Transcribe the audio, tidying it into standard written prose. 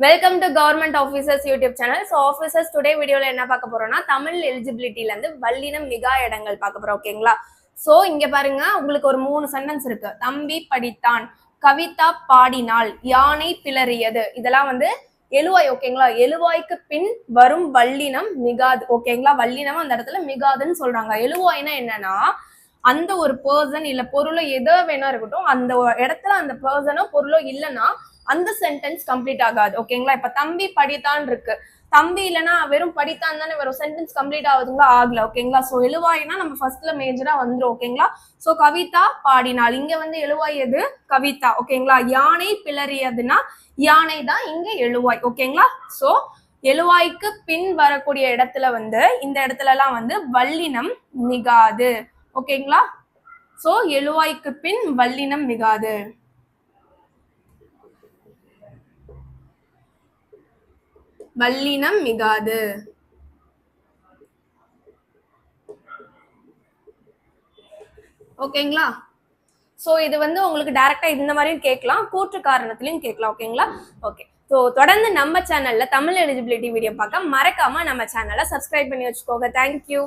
Welcome to government officers YouTube channel. So officers today வீடியோவில் என்ன பார்க்க போறோம்னா தமிழ் எலிஜிபிலிட்டிலேருந்து வல்லினம் மிகா இடங்கள் பார்க்க போறோம். ஓகேங்களா? ஸோ இங்க பாருங்க, உங்களுக்கு ஒரு 3 சென்டென்ஸ் இருக்கு. தம்பி படித்தான், கவிதா பாடினாள், யானை பிளறியது. இதெல்லாம் வந்து எழுவாய். ஓகேங்களா? எழுவாய்க்கு பின் வரும் வல்லினம் மிகாது. ஓகேங்களா? வல்லினம் அந்த இடத்துல மிகாதுன்னு சொல்றாங்க. எழுவாய்னா என்னன்னா, அந்த ஒரு பர்சன் இல்ல பொருளோ எதோ வேணா இருக்கட்டும், அந்த இடத்துல அந்த பர்சனோ பொருளோ இல்லைன்னா அந்த சென்டென்ஸ் கம்ப்ளீட் ஆகாது. ஓகேங்களா? இப்ப தம்பி படித்தான் இருக்கு, தம்பி இல்லைன்னா வெறும் படித்தான் தானே வரும், சென்டென்ஸ் கம்ப்ளீட் ஆகுதுங்களா? ஆகல. ஓகேங்களா? சோ எழுவாய்னா நம்ம ஃபர்ஸ்ட்ல மேஜரா வந்துரும். ஓகேங்களா? சோ கவிதா பாடினாள், இங்க வந்து எழுவாய் எது? கவிதா. ஓகேங்களா? யானை பிளறியதுன்னா யானை தான் இங்க எழுவாய். ஓகேங்களா? சோ எழுவாய்க்கு பின் வரக்கூடிய இடத்துல வந்து இந்த இடத்துல எல்லாம் வந்து வல்லினம் மிகாது. ஓகேங்களா? சோ எழுவாய்க்கு பின் வல்லினம் மிகாது. வல்லினம் மிகாது. ஓகேங்களா? சோ இது வந்து உங்களுக்கு டைரக்டா இந்த மாதிரியும் கேட்கலாம், கூற்று காரணத்திலையும் கேட்கலாம். ஓகேங்களா? ஓகே. ஸோ தொடர்ந்து நம்ம சேனல்ல தமிழ் எலிஜிபிலிட்டி வீடியோ பார்க்க மறக்காம நம்ம சேனலை சப்ஸ்கிரைப் பண்ணி வச்சுக்கோங்க. தேங்க்யூ.